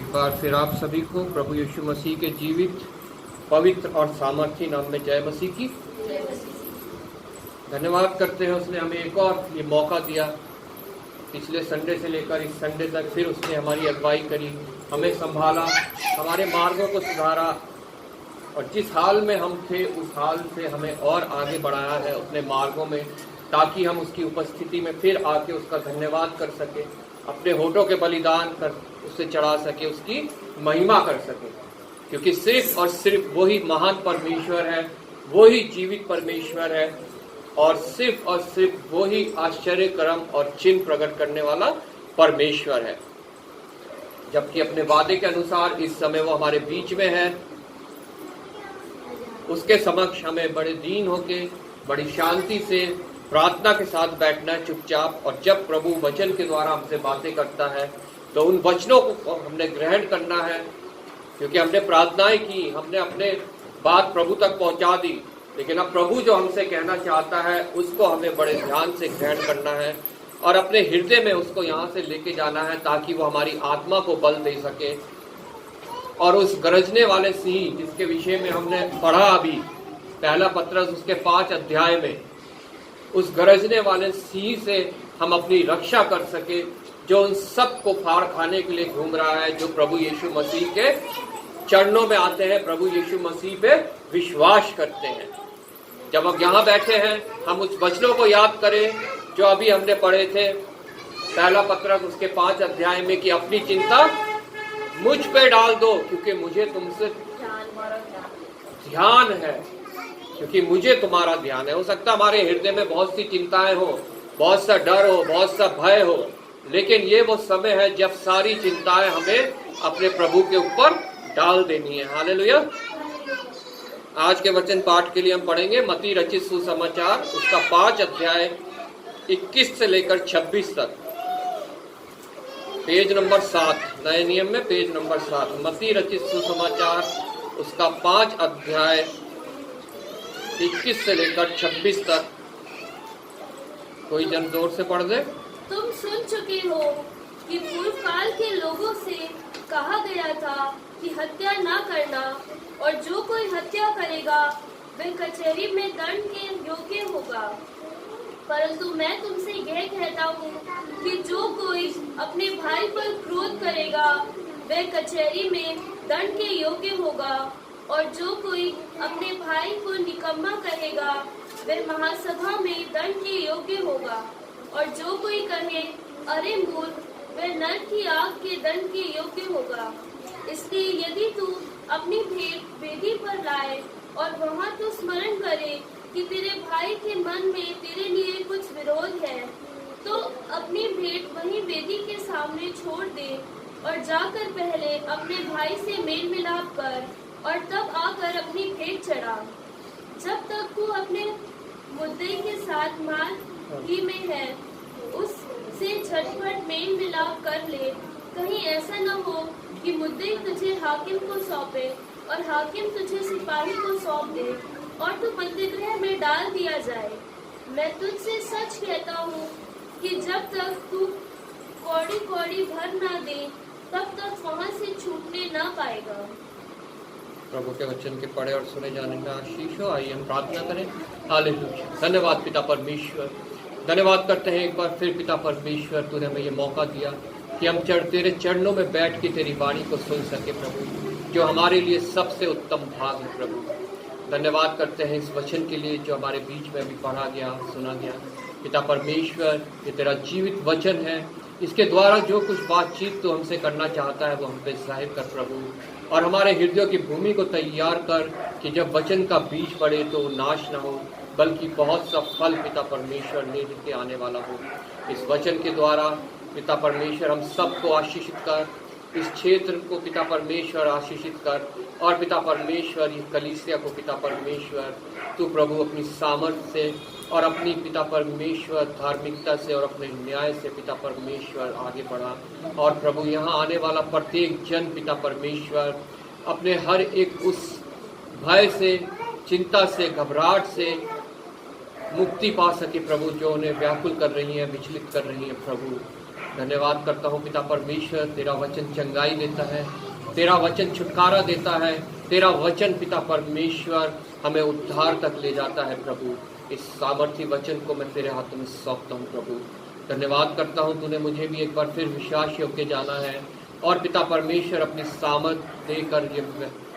एक बार फिर आप सभी को प्रभु यीशु मसीह के जीवित, पवित्र और सामर्थी नाम में जय मसीह की। धन्यवाद करते हैं, उसने हमें एक और ये मौका दिया। पिछले संडे से लेकर इस संडे तक फिर उसने हमारी अगुवाई करी, हमें संभाला, हमारे मार्गों को सुधारा और जिस हाल में हम थे उस हाल से हमें और आगे बढ़ाया है अपने मार्गों में, ताकि हम उसकी उपस्थिति में फिर आके उसका धन्यवाद कर सके, अपने होठों के बलिदान कर उसे चढ़ा सके, उसकी महिमा कर सके। क्योंकि सिर्फ और सिर्फ वही महान परमेश्वर है, वही जीवित परमेश्वर है और सिर्फ वही आश्चर्य कर्म और चिन्ह प्रकट करने वाला परमेश्वर है। जबकि अपने वादे के अनुसार इस समय वो हमारे बीच में है। उसके समक्ष हमें बड़े दीन होके, बड़ी शांति से, प्रार्थना के साथ बैठना है चुपचाप। और जब प्रभु वचन के द्वारा हमसे बातें करता है तो उन वचनों को हमने ग्रहण करना है। क्योंकि हमने प्रार्थनाएं की, हमने अपने बात प्रभु तक पहुंचा दी, लेकिन अब प्रभु जो हमसे कहना चाहता है उसको हमें बड़े ध्यान से ग्रहण करना है और अपने हृदय में उसको यहाँ से लेके जाना है, ताकि वो हमारी आत्मा को बल दे सके। और उस गरजने वाले सिंह जिसके विषय में हमने पढ़ा अभी, पहला पत्रस उसके 5 अध्याय में, उस गरजने वाले सिंह से हम अपनी रक्षा कर सके, जो उन सब को फाड़ खाने के लिए घूम रहा है, जो प्रभु यीशु मसीह के चरणों में आते हैं, प्रभु यीशु मसीह पे विश्वास करते हैं। जब हम यहाँ बैठे हैं, हम उस वचनों को याद करें जो अभी हमने पढ़े थे, पहला पत्रस उसके 5 अध्याय में, कि अपनी चिंता मुझ पे डाल दो क्योंकि मुझे तुमसे ध्यान है, क्योंकि मुझे तुम्हारा ध्यान है। हो सकता है हमारे हृदय में बहुत सी चिंताएं हो, बहुत सा डर हो, बहुत सा भय हो, लेकिन ये वो समय है जब सारी चिंताएं हमें अपने प्रभु के ऊपर डाल देनी है। हालेलुया। आज के वचन पाठ के लिए हम पढ़ेंगे मत्ती रचित सुसमाचार, उसका 5 अध्याय 21 से लेकर 26 तक, पेज नंबर 7, नए नियम में पेज नंबर 7। मत्ती रचित सुसमाचार उसका 5 अध्याय 21 से लेकर 26 तक। कोई जन जोर से पढ़ दे। तुम सुन चुके हो कि पूर्व काल के लोगों से कहा गया था कि हत्या ना करना, और जो कोई हत्या करेगा वह कचहरी में दंड के योग्य होगा। परंतु मैं तुमसे यह कहता हूँ कि जो कोई अपने भाई पर क्रोध करेगा वह कचहरी में दंड के योग्य होगा, और जो कोई अपने भाई को निकम्मा कहेगा वह महासभा में दंड के योग्य होगा, और जो कोई कहे अरे मूर्ख, वह नरक की आग के दंड के योग्य होगा। इसलिए यदि तू अपनी भेंट वेदी पर लाए और वहाँ तो स्मरण करे कि तेरे भाई के मन में तेरे लिए कुछ विरोध है, तो अपनी भेंट वहीं वेदी के सामने छोड़ दे और जाकर पहले अपने भाई से मेल मिलाप कर और तब आकर अपनी भेंट चढ़ा। जब तक तू अपने मुद्दे के साथ माल ही में है, उससे झटपट मेल मिलाप कर ले। कहीं ऐसा न हो कि मुद्दे तुझे हाकिम को सौंपे और हाकिम तुझे सिपाही को सौंप दे और तू बंदीगृह में डाल दिया जाए। मैं तुझसे सच कहता हूँ कि जब तक तू कौड़ी कौड़ी भर ना दे, तब तक वहाँ से छूटने ना पाएगा। प्रभु के वचन के पढ़े और सुने जाने में आशीष हो। आइए हम प्रार्थना करें। हालेलुया। धन्यवाद पिता परमेश्वर, धन्यवाद करते हैं एक बार फिर पिता परमेश्वर, तूने हमें ये मौका दिया कि हम तेरे चरणों में बैठ के तेरी वाणी को सुन सके प्रभु, जो हमारे लिए सबसे उत्तम भाग है प्रभु। धन्यवाद करते हैं इस वचन के लिए जो हमारे बीच में अभी पढ़ा गया, सुना गया। पिता परमेश्वर, ये तेरा जीवित वचन है, इसके द्वारा जो कुछ बातचीत तो हमसे करना चाहता है वो हम पे जाहिर कर प्रभु, और हमारे हृदयों की भूमि को तैयार कर कि जब वचन का बीज पड़े तो वो नाश न हो, बल्कि बहुत सा फल पिता परमेश्वर ले के आने वाला हो। इस वचन के द्वारा पिता परमेश्वर हम सबको आशीषित कर, इस क्षेत्र को पिता परमेश्वर आशीषित कर, और पिता परमेश्वर इस कलीसिया को पिता परमेश्वर तू प्रभु अपनी सामर्थ्य से और अपनी पिता परमेश्वर धार्मिकता से और अपने न्याय से पिता परमेश्वर आगे बढ़ा। और प्रभु यहाँ आने वाला प्रत्येक जन पिता परमेश्वर अपने हर एक उस भय से, चिंता से, घबराहट से मुक्ति पा सके प्रभु, जो उन्हें व्याकुल कर रही है, विचलित कर रही है प्रभु। धन्यवाद करता हूँ पिता परमेश्वर, तेरा वचन चंगाई देता है, तेरा वचन छुटकारा देता है, तेरा वचन पिता परमेश्वर हमें उद्धार तक ले जाता है। प्रभु इस सामर्थी वचन को मैं तेरे हाथों में सौंपता हूँ। प्रभु धन्यवाद करता हूँ, तूने मुझे भी एक बार फिर विश्वास योग्य जाना है और पिता परमेश्वर अपनी सामर्थ देकर ये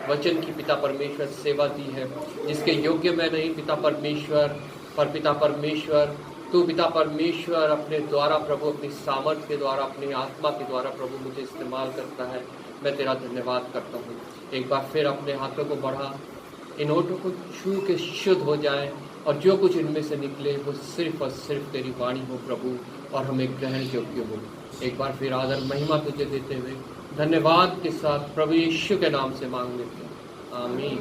वचन की पिता परमेश्वर सेवा दी है, जिसके योग्य मैं नहीं पिता परमेश्वर, पर पिता परमेश्वर तू पिता परमेश्वर अपने द्वारा प्रभु, अपनी सामर्थ के द्वारा, अपनी आत्मा के द्वारा प्रभु मुझे इस्तेमाल करता है। मैं तेरा धन्यवाद करता हूँ। एक बार फिर अपने हाथों को बढ़ा, इन होठों को छू के शुद्ध हो जाए और जो कुछ इनमें से निकले वो सिर्फ और सिर्फ तेरी वाणी हो प्रभु, और हमें ग्रहण योग्य हो। एक बार फिर आदर महिमा तुझे देते हुए धन्यवाद के साथ प्रभु यीशु के नाम से मांग लेते हैं, आमीन।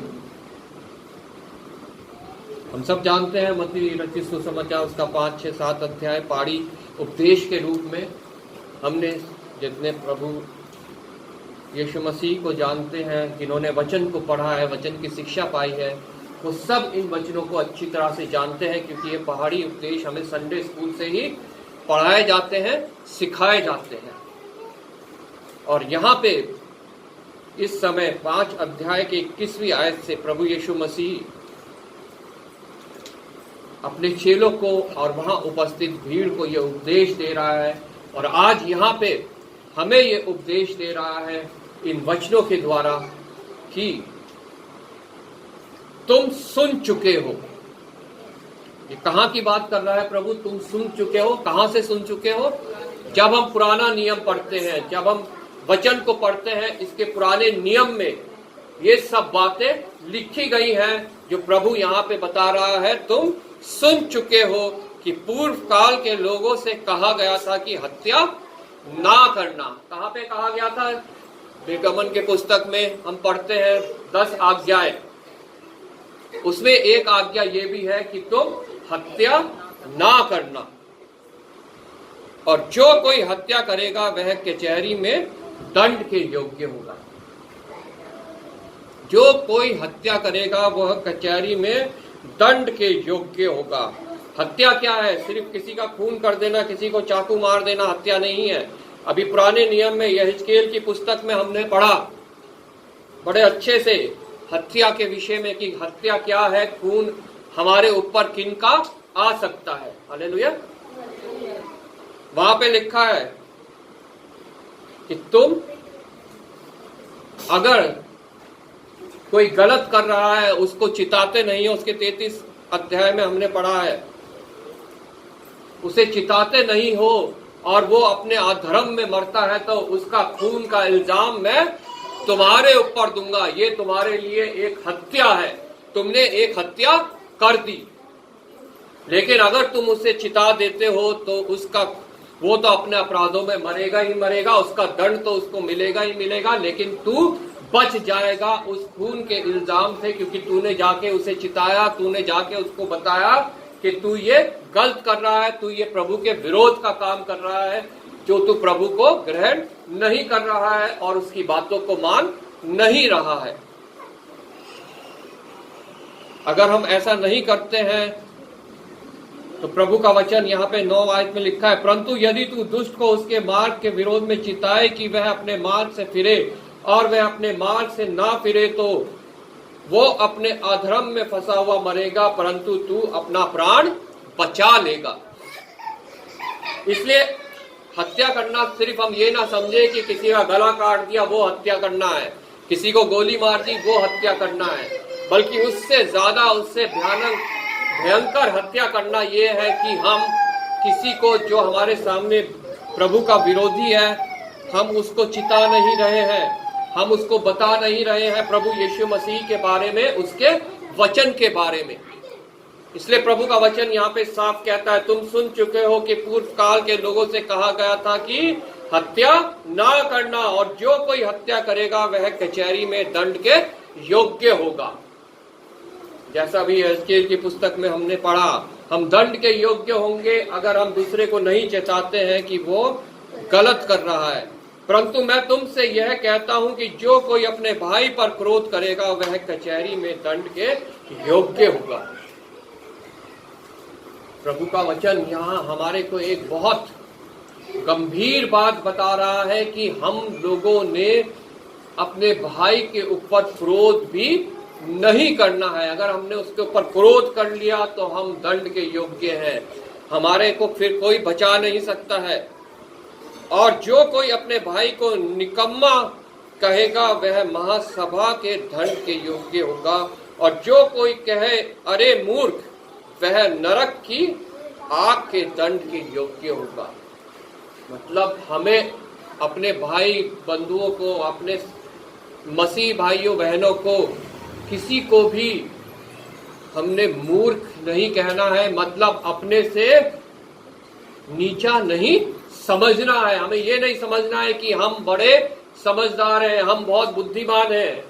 हम सब जानते हैं मत्ती रचित सुसमाचार उसका 5, 6, 7 अध्याय पहाड़ी उपदेश के रूप में हमने जितने प्रभु यीशु मसीह को जानते हैं, जिन्होंने वचन को पढ़ा है, वचन की शिक्षा पाई है, वो सब इन वचनों को अच्छी तरह से जानते हैं, क्योंकि ये पहाड़ी उपदेश हमें संडे स्कूल से ही पढ़ाए जाते हैं, सिखाए जाते हैं। और यहाँ पे इस समय 5 अध्याय के 21वीं आयत से प्रभु यीशु मसीह अपने चेलों को और वहां उपस्थित भीड़ को यह उपदेश दे रहा है, और आज यहाँ पे हमें ये उपदेश दे रहा है इन वचनों के द्वारा कि तुम सुन चुके हो। ये कहां की बात कर रहा है प्रभु? तुम सुन चुके हो। कहां से सुन चुके हो? जब हम पुराना नियम पढ़ते हैं, जब हम वचन को पढ़ते हैं, इसके पुराने नियम में ये सब बातें लिखी गई हैं जो प्रभु यहाँ पे बता रहा है। तुम सुन चुके हो कि पूर्व काल के लोगों से कहा गया था कि हत्या ना करना। कहाँ पे कहा गया था? निर्गमन के पुस्तक में हम पढ़ते हैं 10 आज्ञाएं, उसमें एक आज्ञा ये भी है कि तुम हत्या ना करना, और जो कोई हत्या करेगा वह कचहरी में दंड के योग्य होगा। जो कोई हत्या करेगा वह कचहरी में दंड के योग्य होगा। हत्या क्या है? सिर्फ किसी का खून कर देना, किसी को चाकू मार देना हत्या नहीं है। अभी पुराने नियम में यहेजकेल की पुस्तक में हमने पढ़ा बड़े अच्छे से हत्या के विषय में कि हत्या क्या है, खून हमारे ऊपर किनका आ सकता है। हालेलुया। वहां पे लिखा है कि तुम अगर कोई गलत कर रहा है उसको चिताते नहीं हो, उसके 33 अध्याय में हमने पढ़ा है, उसे चिताते नहीं हो और वो अपने अधर्म में मरता है तो उसका खून का इल्जाम मैं तुम्हारे ऊपर दूंगा। ये तुम्हारे लिए एक हत्या है, तुमने एक हत्या कर दी। लेकिन अगर तुम उसे चिता देते हो तो उसका वो तो अपने अपराधों में मरेगा ही मरेगा, उसका दंड तो उसको मिलेगा ही मिलेगा, लेकिन तू बच जाएगा उस खून के इल्जाम से, क्योंकि तूने जाके उसे चिताया, तूने जाके उसको बताया कि तू ये गलत कर रहा है, तू ये प्रभु के विरोध का काम कर रहा है, जो तू प्रभु को ग्रहण नहीं कर रहा है और उसकी बातों को मान नहीं रहा है। अगर हम ऐसा नहीं करते हैं तो प्रभु का वचन यहाँ पे 9 आयत में लिखा है, परंतु यदि तू दुष्ट को उसके मार्ग के विरोध में चिताए कि वह अपने मार्ग से फिरे और वह अपने मार्ग से ना फिरे तो वो अपने अधर्म में फंसा हुआ मरेगा, परंतु तू अपना प्राण बचा लेगा। इसलिए हत्या करना सिर्फ हम ये ना समझे कि किसी का गला काट दिया वो हत्या करना है, किसी को गोली मार दी वो हत्या करना है, बल्कि उससे ज्यादा, उससे भयंकर हत्या करना ये है कि हम किसी को जो हमारे सामने प्रभु का विरोधी है, हम उसको चिता नहीं रहे हैं, हम उसको बता नहीं रहे हैं प्रभु यीशु मसीह के बारे में, उसके वचन के बारे में। इसलिए प्रभु का वचन यहाँ पे साफ कहता है, तुम सुन चुके हो कि पूर्व काल के लोगों से कहा गया था कि हत्या ना करना, और जो कोई हत्या करेगा वह कचहरी में दंड के योग्य होगा। जैसा भी यहेजकेल की पुस्तक में हमने पढ़ा, हम दंड के योग्य होंगे अगर हम दूसरे को नहीं चेताते हैं कि वो गलत कर रहा है। परंतु मैं तुमसे यह कहता हूं कि जो कोई अपने भाई पर क्रोध करेगा वह कचहरी में दंड के योग्य होगा। प्रभु का वचन यहाँ हमारे को एक बहुत गंभीर बात बता रहा है कि हम लोगों ने अपने भाई के ऊपर क्रोध भी नहीं करना है। अगर हमने उसके ऊपर क्रोध कर लिया तो हम दंड के योग्य हैं, हमारे को फिर कोई बचा नहीं सकता है। और जो कोई अपने भाई को निकम्मा कहेगा वह महासभा के दंड के योग्य होगा, और जो कोई कहे अरे मूर्ख वह नरक की आग के दंड के योग्य होगा। मतलब हमें अपने भाई बंधुओं को, अपने मसीह भाइयों बहनों को, किसी को भी हमने मूर्ख नहीं कहना है, मतलब अपने से नीचा नहीं समझना है। हमें ये नहीं समझना है कि हम बड़े समझदार हैं, हम बहुत बुद्धिमान हैं,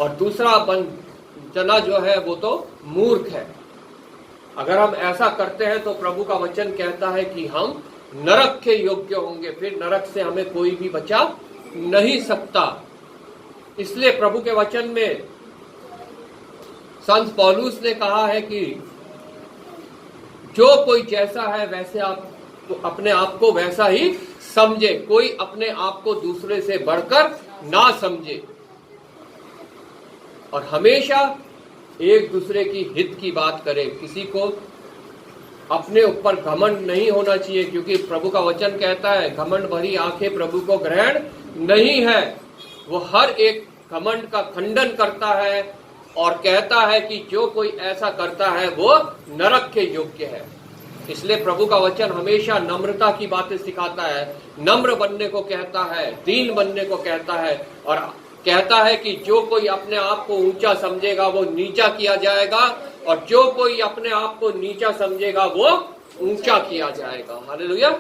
और दूसरा जना जो है वो तो मूर्ख है। अगर हम ऐसा करते हैं तो प्रभु का वचन कहता है कि हम नरक के योग्य होंगे, फिर नरक से हमें कोई भी बचा नहीं सकता। इसलिए प्रभु के वचन में संत पौलुस ने कहा है कि जो कोई जैसा है वैसे आप तो अपने आप को वैसा ही समझे, कोई अपने आप को दूसरे से बढ़कर ना समझे, और हमेशा एक दूसरे की हित की बात करे। किसी को अपने ऊपर घमंड नहीं होना चाहिए, क्योंकि प्रभु का वचन कहता है घमंड भरी आंखें प्रभु को ग्रहण नहीं है। वो हर एक घमंड का खंडन करता है और कहता है कि जो कोई ऐसा करता है वो नरक के योग्य है। इसलिए प्रभु का वचन हमेशा नम्रता की बातें सिखाता है, नम्र बनने को कहता है, दीन बनने को कहता है, और कहता है कि जो कोई अपने आप को ऊंचा समझेगा वो नीचा किया जाएगा, और जो कोई अपने आप को नीचा समझेगा वो ऊंचा किया जाएगा। हालेलुया।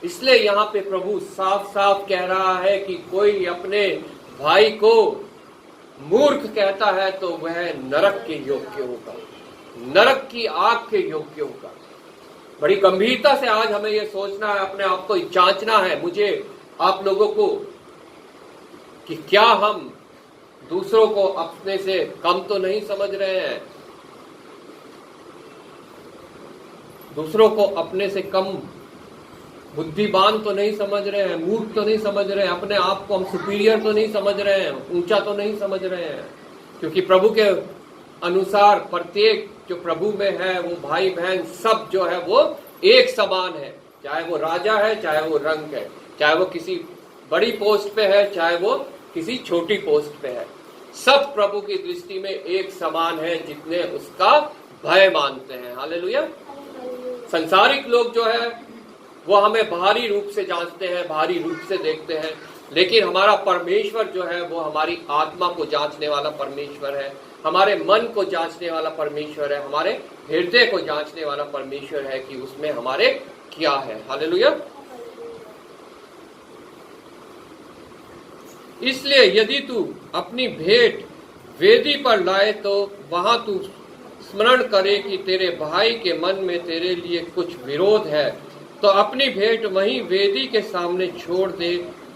इसलिए यहाँ पे प्रभु साफ साफ कह रहा है कि कोई अपने भाई को मूर्ख कहता है तो वह नरक के योग्य होगा, नरक की आग के योग्य होगा। बड़ी गंभीरता से आज हमें यह सोचना है, अपने आप को जांचना है, मुझे आप लोगों को, कि क्या हम दूसरों को अपने से कम तो नहीं समझ रहे हैं, दूसरों को अपने से कम बुद्धिमान तो नहीं समझ रहे हैं, मूर्ख तो नहीं समझ रहे हैं, अपने आप को हम सुपीरियर तो नहीं समझ रहे हैं, ऊंचा तो नहीं समझ रहे हैं। क्योंकि प्रभु के अनुसार प्रत्येक जो प्रभु में है वो भाई बहन सब जो है वो एक समान है, चाहे वो राजा है, चाहे वो रंग है, चाहे वो किसी बड़ी पोस्ट पे है, चाहे वो किसी छोटी पोस्ट पे है, सब प्रभु की दृष्टि में एक समान है जितने उसका भय मानते हैं। हालेलुया। संसारिक लोग जो है वो हमें बाहरी रूप से जांचते हैं, बाहरी रूप से देखते हैं, लेकिन हमारा परमेश्वर जो है वो हमारी आत्मा को जांचने वाला परमेश्वर है, हमारे मन को जांचने वाला परमेश्वर है, हमारे हृदय को जांचने वाला परमेश्वर है कि उसमें हमारे क्या है। हालेलुया। इसलिए यदि तू अपनी भेंट वेदी पर लाए तो वहां तू स्मरण करे कि तेरे भाई के मन में तेरे लिए कुछ विरोध है, तो अपनी भेंट वहीं वेदी के सामने छोड़ दे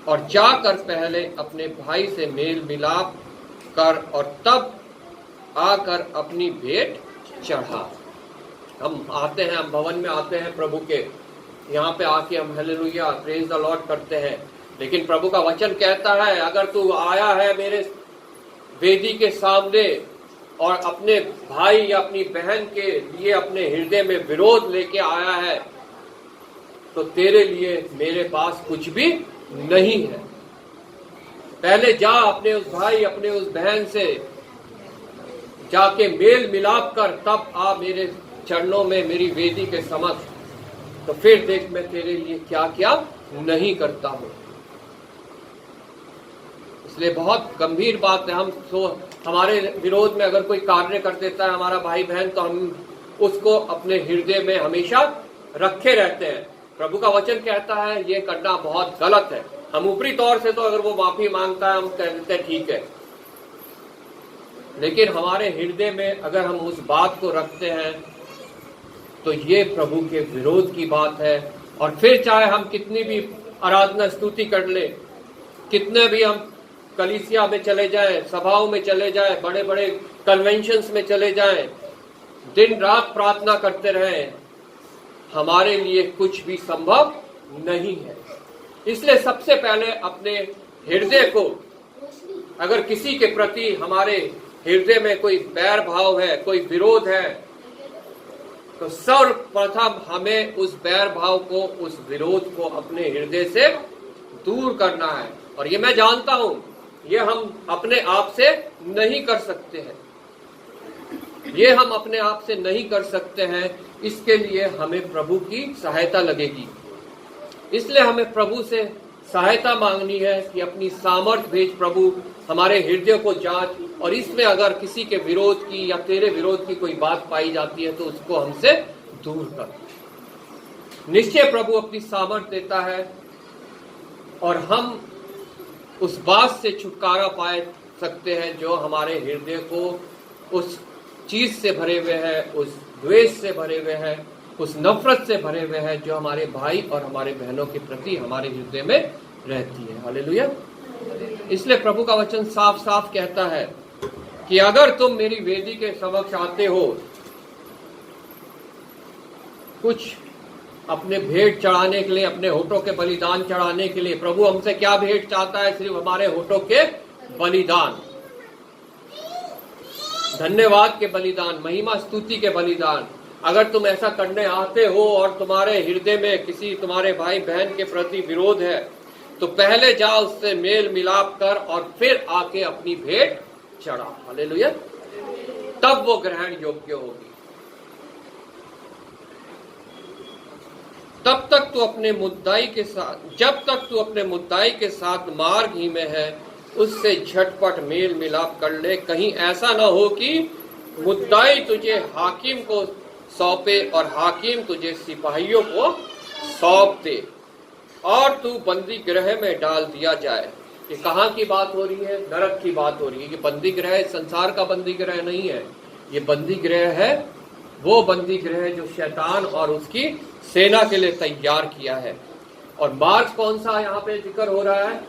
और जाकर पहले अपने भाई से मेल मिलाप कर और तब आकर अपनी भेंट चढ़ा। हम आते हैं, हम भवन में आते हैं प्रभु के, यहाँ पे आके हम हालेलुया प्रेज द लॉर्ड करते हैं, लेकिन प्रभु का वचन कहता है अगर तू आया है मेरे वेदी के सामने और अपने भाई या अपनी बहन के लिए अपने हृदय में विरोध लेके आया है, तो तेरे लिए मेरे पास कुछ भी नहीं है। पहले जा अपने उस भाई, अपने उस बहन से जाके मेल मिलाप कर, तब आ मेरे चरणों में, मेरी वेदी के समक्ष, तो फिर देख मैं तेरे लिए क्या क्या नहीं करता हूं। इसलिए बहुत गंभीर बात है, हमारे विरोध में अगर कोई कार्य कर देता है हमारा भाई बहन, तो हम उसको अपने हृदय में हमेशा रखे रहते हैं। प्रभु का वचन कहता है ये करना बहुत गलत है। हम ऊपरी तौर से तो अगर वो माफी मांगता है हम कह देते हैं ठीक है, लेकिन हमारे हृदय में अगर हम उस बात को रखते हैं तो ये प्रभु के विरोध की बात है। और फिर चाहे हम कितनी भी आराधना स्तुति कर ले, कितने भी हम कलीसिया में चले जाएं, सभाओं में चले जाएं, बड़े बड़े कन्वेंशंस में चले जाएं, दिन रात प्रार्थना करते रहें, हमारे लिए कुछ भी संभव नहीं है। इसलिए सबसे पहले अपने हृदय को, अगर किसी के प्रति हमारे हृदय में कोई बैर भाव है, कोई विरोध है, तो सर्वप्रथम हमें उस बैर भाव को, उस विरोध को अपने हृदय से दूर करना है। और ये मैं जानता हूं, ये हम अपने आप से नहीं कर सकते हैं, ये हम अपने आप से नहीं कर सकते हैं। इसके लिए हमें प्रभु की सहायता लगेगी। इसलिए हमें प्रभु से सहायता मांगनी है कि अपनी सामर्थ भेज प्रभु, हमारे हृदय को जांच, और इसमें अगर किसी के विरोध की या तेरे विरोध की कोई बात पाई जाती है तो उसको हमसे दूर कर। निश्चय प्रभु अपनी सामर्थ देता है और हम उस बात से छुटकारा पाए सकते हैं जो हमारे हृदय को उस चीज से भरे हुए है, उस द्वेष से भरे हुए हैं, उस नफरत से भरे हुए हैं जो हमारे भाई और हमारे बहनों के प्रति हमारे हृदय में रहती है। हालेलुया। इसलिए प्रभु का वचन साफ साफ कहता है कि अगर तुम मेरी वेदी के समक्ष आते हो कुछ अपने भेंट चढ़ाने के लिए, अपने होठों के बलिदान चढ़ाने के लिए, प्रभु हमसे क्या भेंट चाहता है? सिर्फ हमारे होठों के बलिदान, धन्यवाद के बलिदान, महिमा स्तुति के बलिदान। अगर तुम ऐसा करने आते हो और तुम्हारे हृदय में किसी तुम्हारे भाई बहन के प्रति विरोध है, तो पहले जा उससे मेल मिलाप कर और फिर आके अपनी भेंट चढ़ा। हालेलुया। तब वो ग्रहण योग्य होगी। तब तक तू अपने मुद्दाई के साथ, जब तक तू अपने मुद्दाई के साथ मार्ग ही में है, उससे झटपट मेल मिलाप कर ले। कहीं ऐसा ना हो कि मुद्दाई तुझे हाकिम को सौंपे और हाकिम तुझे सिपाहियों को सौंप दे और तू बंदी गृह में डाल दिया जाए। ये कहाँ की बात हो रही है? नरक की बात हो रही है। कि बंदी गृह संसार का बंदी गृह नहीं है, ये बंदी गृह है वो बंदी गृह जो शैतान और उसकी सेना के लिए तैयार किया है। और मार्ग कौन सा यहाँ पे जिक्र हो रहा है?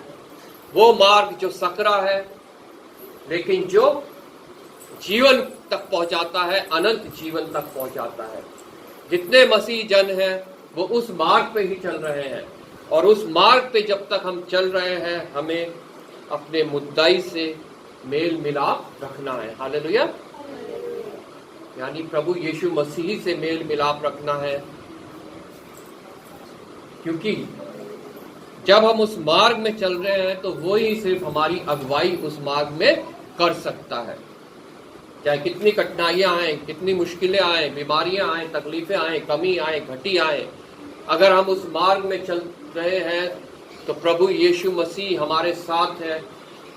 वो मार्ग जो सकरा है, लेकिन जो जीवन तक पहुंचाता है, अनंत जीवन तक पहुंचाता है। जितने मसीह जन हैं वो उस मार्ग पे ही चल रहे हैं, और उस मार्ग पे जब तक हम चल रहे हैं हमें अपने मुद्दाई से मेल मिलाप रखना है। हालेलुया। यानी प्रभु यीशु मसीह से मेल मिलाप रखना है, क्योंकि जब हम उस मार्ग में चल रहे हैं तो वो ही सिर्फ हमारी अगुवाई उस मार्ग में कर सकता है। चाहे कितनी कठिनाइयां आए, कितनी मुश्किलें आए, बीमारियां आए, तकलीफें आए, कमी आए, घटी आए, अगर हम उस मार्ग में चल रहे हैं तो प्रभु यीशु मसीह हमारे साथ है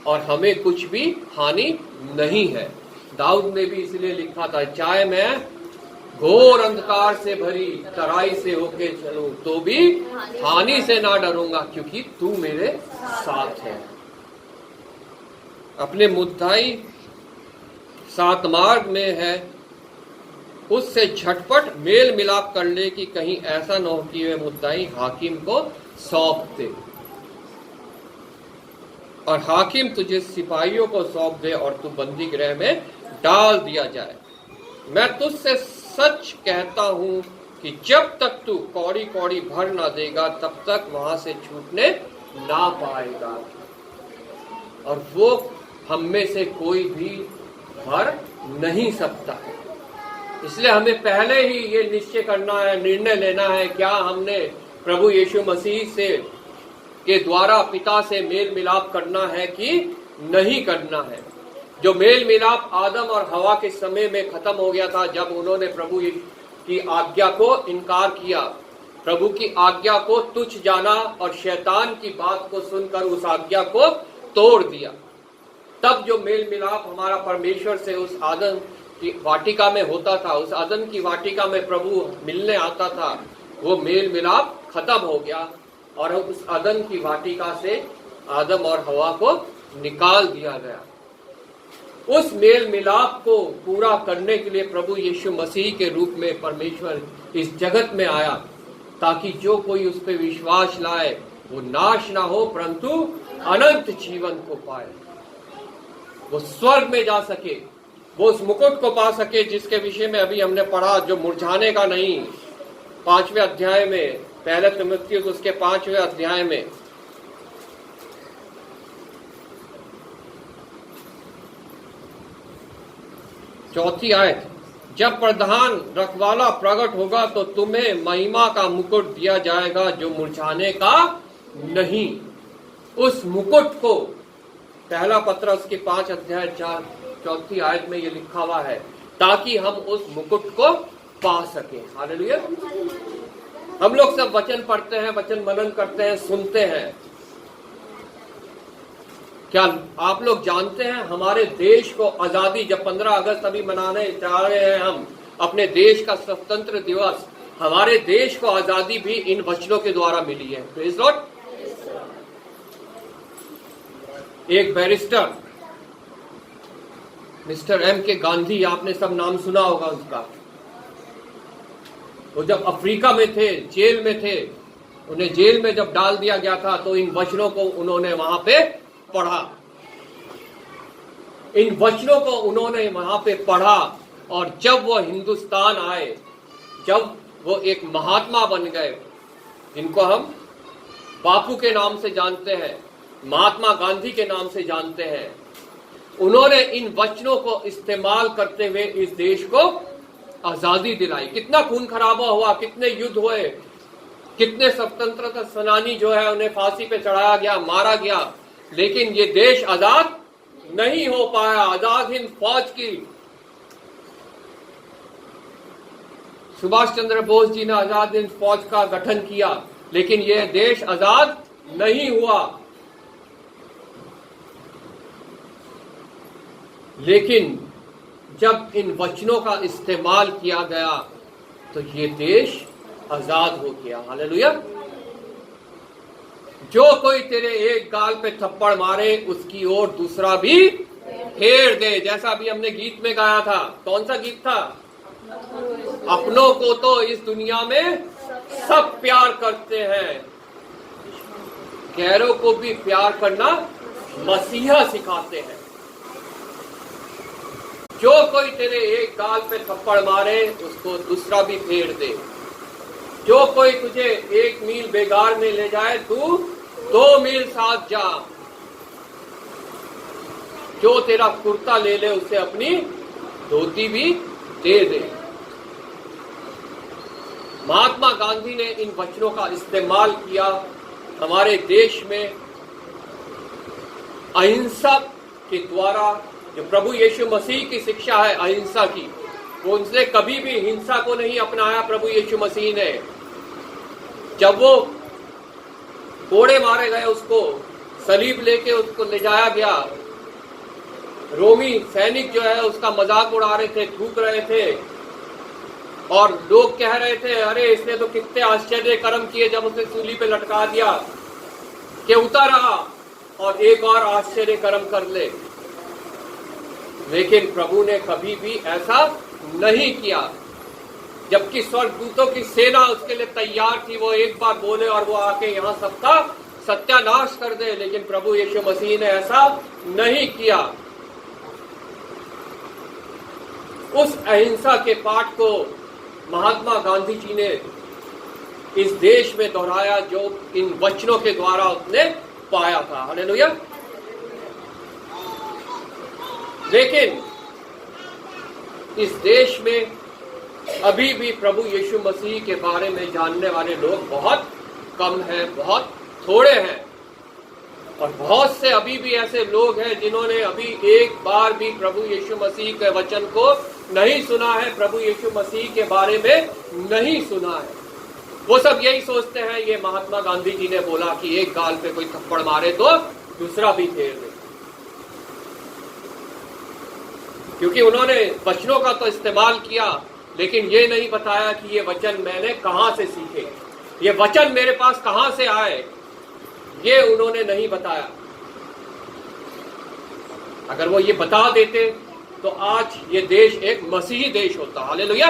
और हमें कुछ भी हानि नहीं है। दाऊद ने भी इसलिए लिखा था, चाहे मैं घोर अंधकार से भरी तराई से होके चलूं तो भी हानि से ना डरूंगा, क्योंकि तू मेरे साथ है। अपने मुद्दाई सात मार्ग में है, उससे झटपट मेल मिलाप कर ले कि कहीं ऐसा न हो कि वे मुद्दाई हाकिम को सौंप दे और हाकिम तुझे सिपाहियों को सौंप दे और तू बंदी गृह में डाल दिया जाए। मैं तुझसे सच कहता हूं कि जब तक तू कौड़ी कौड़ी भर ना देगा तब तक वहां से छूटने ना पाएगा, और वो हम में से कोई भी भर नहीं सकता है। इसलिए हमें पहले ही ये निश्चय करना है, निर्णय लेना है, क्या हमने प्रभु यीशु मसीह से के द्वारा पिता से मेल मिलाप करना है कि नहीं करना है। जो मेल मिलाप आदम और हवा के समय में खत्म हो गया था, जब उन्होंने प्रभु की आज्ञा को इनकार किया, प्रभु की आज्ञा को तुच्छ जाना और शैतान की बात को सुनकर उस आज्ञा को तोड़ दिया, तब जो मेल मिलाप हमारा परमेश्वर से उस आदम की वाटिका में होता था, उस आदम की वाटिका में प्रभु मिलने आता था, वो मेल मिलाप खत्म हो गया और उस आदम की वाटिका से आदम और हवा को निकाल दिया गया। उस मेल मिलाप को पूरा करने के लिए प्रभु यीशु मसीह के रूप में परमेश्वर इस जगत में आया, ताकि जो कोई उस पर विश्वास लाए वो नाश ना हो परंतु अनंत जीवन को पाए, वो स्वर्ग में जा सके, वो उस मुकुट को पा सके जिसके विषय में अभी हमने पढ़ा, जो मुरझाने का नहीं, 5वें अध्याय में, पहला तीमुथियुस उसके 5वें अध्याय में चौथी आयत, जब प्रधान रखवाला प्रकट होगा तो तुम्हें महिमा का मुकुट दिया जाएगा जो मुरझाने का नहीं। उस मुकुट को पहला पत्रस के 5 अध्याय 4 आयत में ये लिखा हुआ है, ताकि हम उस मुकुट को पा सके। हालेलुया। हम लोग सब वचन पढ़ते हैं, वचन मनन करते हैं, सुनते हैं। क्या आप लोग जानते हैं हमारे देश को आजादी, जब 15 अगस्त अभी मनाने जा रहे हैं हम अपने देश का स्वतंत्र दिवस, हमारे देश को आजादी भी इन वचनों के द्वारा मिली है। Praise Lord. एक बैरिस्टर मिस्टर M.K. गांधी, आपने सब नाम सुना होगा उसका। वो जब अफ्रीका में थे, जेल में थे, उन्हें जेल में जब डाल दिया गया था तो इन वचनों को उन्होंने वहां पे पढ़ा। इन वचनों को उन्होंने वहां पे पढ़ा और जब वो हिंदुस्तान आए, जब वो एक महात्मा बन गए, जिनको हम बापू के नाम से जानते हैं, महात्मा गांधी के नाम से जानते हैं, उन्होंने इन वचनों को इस्तेमाल करते हुए इस देश को आजादी दिलाई। कितना खून खराबा हुआ, कितने युद्ध हुए, कितने स्वतंत्रता सेनानी जो है उन्हें फांसी पे चढ़ाया गया, मारा गया, लेकिन ये देश आजाद नहीं हो पाया। आजाद हिंद फौज की सुभाष चंद्र बोस जी ने आजाद हिंद फौज का गठन किया, लेकिन यह देश आजाद नहीं हुआ। लेकिन जब इन वचनों का इस्तेमाल किया गया तो ये देश आजाद हो गया। हालेलुया। जो कोई तेरे एक गाल पे थप्पड़ मारे उसकी ओर दूसरा भी फेर दे। जैसा अभी हमने गीत में गाया था, कौन सा गीत था? अपनों को तो इस दुनिया में सब प्यार करते हैं, गैरों को भी प्यार करना मसीहा सिखाते हैं। जो कोई तेरे एक गाल पे थप्पड़ मारे उसको दूसरा भी फेर दे। जो कोई तुझे 1 मील बेगार में ले जाए तू 2 मील साथ जा। जो तेरा कुर्ता ले ले उसे अपनी धोती भी दे दे। महात्मा गांधी ने इन वचनों का इस्तेमाल किया हमारे देश में अहिंसा के द्वारा। जो प्रभु यीशु मसीह की शिक्षा है अहिंसा की, वो उनसे कभी भी हिंसा को नहीं अपनाया। प्रभु यीशु मसीह ने जब वो कोड़े मारे गए, उसको सलीब लेके उसको ले जाया गया, रोमी सैनिक जो है उसका मजाक उड़ा रहे थे, थूक रहे थे और लोग कह रहे थे, अरे इसने तो कितने आश्चर्य कर्म किए जब उसे सूली पे लटका दिया कि उतर रहा और एक और आश्चर्य कर्म कर ले। लेकिन प्रभु ने कभी भी ऐसा नहीं किया। जबकि स्वर्गदूतों की सेना उसके लिए तैयार थी, वो एक बार बोले और वो आके यहाँ सबका सत्यानाश कर दे, लेकिन प्रभु यीशु मसीह ने ऐसा नहीं किया। उस अहिंसा के पाठ को महात्मा गांधी जी ने इस देश में दोहराया, जो इन वचनों के द्वारा उसने पाया था। हालेलुया। लेकिन इस देश में अभी भी प्रभु यीशु मसीह के बारे में जानने वाले लोग बहुत कम हैं, बहुत थोड़े हैं। और बहुत से अभी भी ऐसे लोग हैं जिन्होंने अभी एक बार भी प्रभु यीशु मसीह के वचन को नहीं सुना है, प्रभु यीशु मसीह के बारे में नहीं सुना है। वो सब यही सोचते हैं, ये महात्मा गांधी जी ने बोला कि एक गाल पे कोई थप्पड़ मारे तो दूसरा भी फेर दे। क्योंकि उन्होंने वचनों का तो इस्तेमाल किया, लेकिन ये नहीं बताया कि ये वचन मैंने कहां से सीखे, ये वचन मेरे पास कहां से आए, ये उन्होंने नहीं बताया। अगर वो ये बता देते तो आज ये देश एक मसीही देश होता। हालेलुया।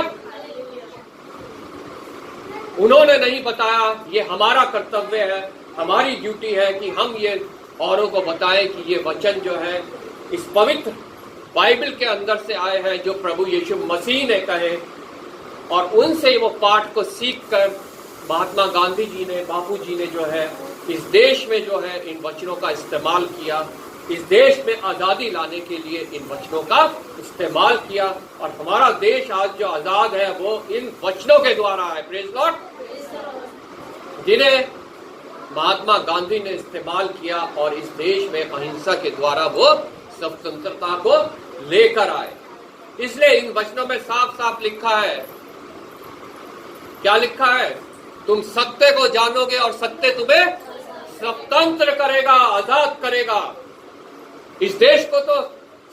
उन्होंने नहीं बताया। ये हमारा कर्तव्य है, हमारी ड्यूटी है कि हम ये औरों को बताएं कि ये वचन जो है इस पवित्र बाइबल के अंदर से आए हैं, जो प्रभु यीशु मसीह ने कहे और उनसे वो पाठ को सीख कर महात्मा गांधी जी ने, बापू जी ने जो है इस देश में जो है इन वचनों का इस्तेमाल किया, इस देश में आज़ादी लाने के लिए इन वचनों का इस्तेमाल किया। और हमारा देश आज जो आज़ाद है वो इन वचनों के द्वारा है। Praise Lord. जिन्हें महात्मा गांधी ने इस्तेमाल किया और इस देश में अहिंसा के द्वारा वो स्वतंत्रता को लेकर आए। इसलिए इन वचनों में साफ साफ लिखा है, क्या लिखा है? तुम सत्य को जानोगे और सत्य तुम्हें स्वतंत्र करेगा, आजाद करेगा। इस देश को तो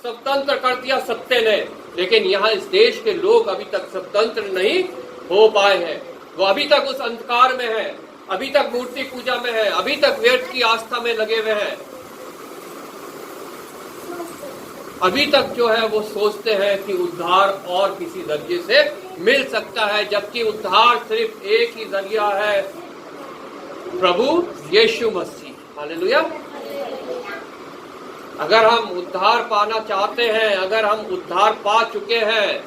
स्वतंत्र कर दिया सत्य ने, लेकिन यहाँ इस देश के लोग अभी तक स्वतंत्र नहीं हो पाए हैं। वो अभी तक उस अंधकार में है, अभी तक मूर्ति पूजा में है, अभी तक व्यर्थ की आस्था में लगे हुए हैं। अभी तक जो है वो सोचते हैं कि उद्धार और किसी जरिए से मिल सकता है, जबकि उद्धार सिर्फ एक ही जरिया है, प्रभु यीशु मसीह। हालेलुया। अगर हम उद्धार पाना चाहते हैं, अगर हम उद्धार पा चुके हैं,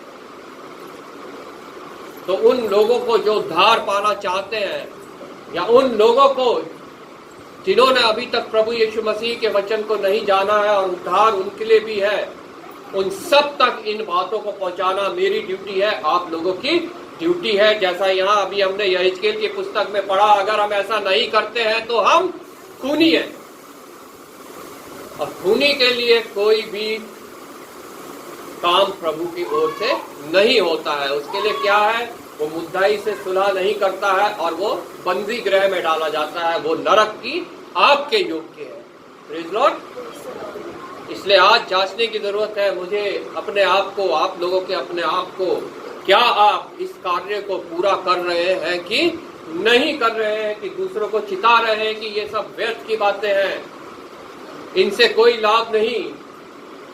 तो उन लोगों को जो उद्धार पाना चाहते हैं, या उन लोगों को जिन्होंने अभी तक प्रभु यीशु मसीह के वचन को नहीं जाना है और उद्धार उनके लिए भी है, उन सब तक इन बातों को पहुंचाना मेरी ड्यूटी है, आप लोगों की ड्यूटी है। जैसा यहाँ अभी हमने यहेजकेल की पुस्तक में पढ़ा, अगर हम ऐसा नहीं करते हैं तो हम खूनी हैं, और खूनी के लिए कोई भी काम प्रभु की ओर से नहीं होता है। उसके लिए क्या है? वो मुद्दाई से सुलह नहीं करता है और वो बंदी गृह में डाला जाता है, वो नरक की आपके योग्य है। Praise Lord. इसलिए आज जांचने की जरूरत है मुझे अपने आप को, आप लोगों के अपने आप को, क्या आप इस कार्य को पूरा कर रहे हैं कि नहीं कर रहे हैं, कि दूसरों को चिता रहे हैं कि ये सब व्यर्थ की बातें हैं, इनसे कोई लाभ नहीं,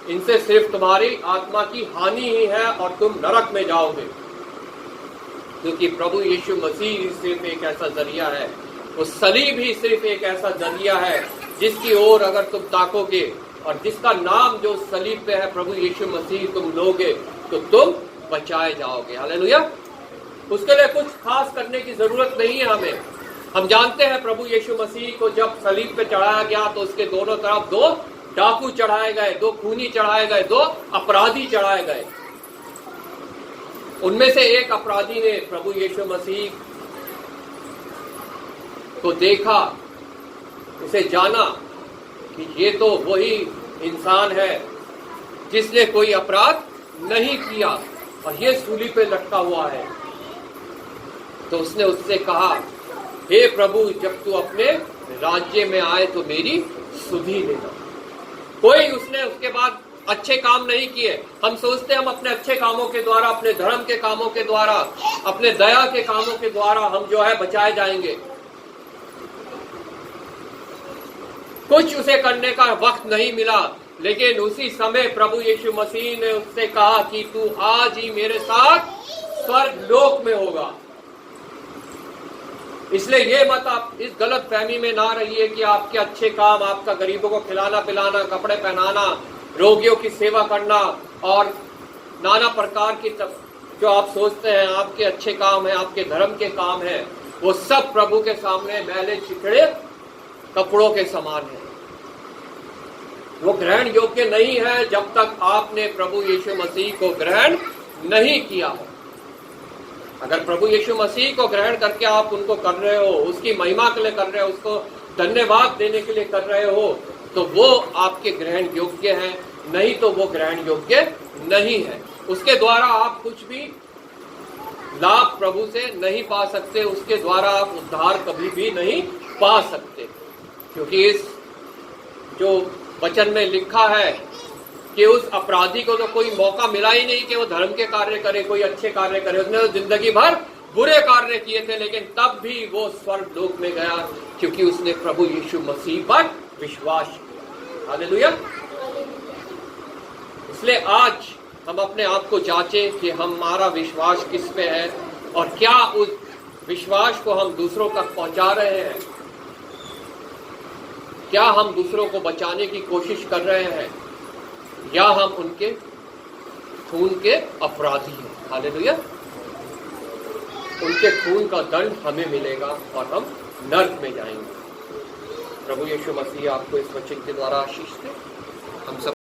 इनसे सिर्फ तुम्हारी आत्मा की हानि ही है और तुम नरक में जाओगे। क्योंकि प्रभु यीशु मसीह सिर्फ एक ऐसा जरिया है, वो सलीब ही सिर्फ एक ऐसा जरिया है जिसकी ओर अगर तुम ताकोगे और जिसका नाम जो सलीब पे है प्रभु यीशु मसीह तुम लोगे तो तुम बचाए जाओगे। हालेलुया। उसके लिए कुछ खास करने की जरूरत नहीं है हमें। हम जानते हैं प्रभु यीशु मसीह को जब सलीब पे चढ़ाया गया तो उसके दोनों तरफ दो डाकू चढ़ाए गए, दो खूनी चढ़ाए गए, दो अपराधी चढ़ाए गए। उनमें से एक अपराधी ने प्रभु यीशु मसीह को देखा, उसे जाना कि ये तो वही इंसान है जिसने कोई अपराध नहीं किया और ये सूली पे लटका हुआ है। तो उसने उससे कहा, हे प्रभु, जब तू अपने राज्य में आए तो मेरी सुधि लेना। कोई उसने उसके बाद अच्छे काम नहीं किए। हम सोचते हम अपने अच्छे कामों के द्वारा, अपने धर्म के कामों के द्वारा, अपने दया के कामों के द्वारा हम जो है बचाए जाएंगे। कुछ उसे करने का वक्त नहीं मिला, लेकिन उसी समय प्रभु यीशु मसीह ने उससे कहा कि तू आज ही मेरे साथ स्वर्ग लोक में होगा। इसलिए ये मत आप इस गलत फहमी में ना रहिए कि आपके अच्छे काम, आपका गरीबों को खिलाना पिलाना, कपड़े पहनाना, रोगियों की सेवा करना और नाना प्रकार की जो आप सोचते हैं आपके अच्छे काम है, आपके धर्म के काम है, वो सब प्रभु के सामने मैले चिथड़े कपड़ों के समान है। वो ग्रहण योग्य नहीं है जब तक आपने प्रभु यीशु मसीह को ग्रहण नहीं किया हो। अगर प्रभु यीशु मसीह को ग्रहण करके आप उनको कर रहे हो, उसकी महिमा के लिए कर रहे हो, उसको धन्यवाद देने के लिए कर रहे हो, तो वो आपके ग्रहण योग्य है, नहीं तो वो ग्रहण योग्य नहीं है। उसके द्वारा आप कुछ भी लाभ प्रभु से नहीं पा सकते, उसके द्वारा आप उद्धार कभी भी नहीं पा सकते। क्योंकि इस जो वचन में लिखा है कि उस अपराधी को तो कोई मौका मिला ही नहीं कि वो धर्म के कार्य करे, कोई अच्छे कार्य करे। उसने तो जिंदगी भर बुरे कार्य किए थे, लेकिन तब भी वो स्वर्ग लोक में गया क्योंकि उसने प्रभु यीशु मसीह पर विश्वास किया। हालेलुया। इसलिए आज हम अपने आप को जांचें कि हमारा विश्वास किस पे है और क्या उस विश्वास को हम दूसरों तक पहुंचा रहे हैं। क्या हम दूसरों को बचाने की कोशिश कर रहे हैं या हम उनके खून के अपराधी हैं। हालेलुया। उनके खून का दंड हमें मिलेगा और हम नर्क में जाएंगे। प्रभु यीशु मसीह आपको इस वचन के द्वारा आशीष दे। हम सब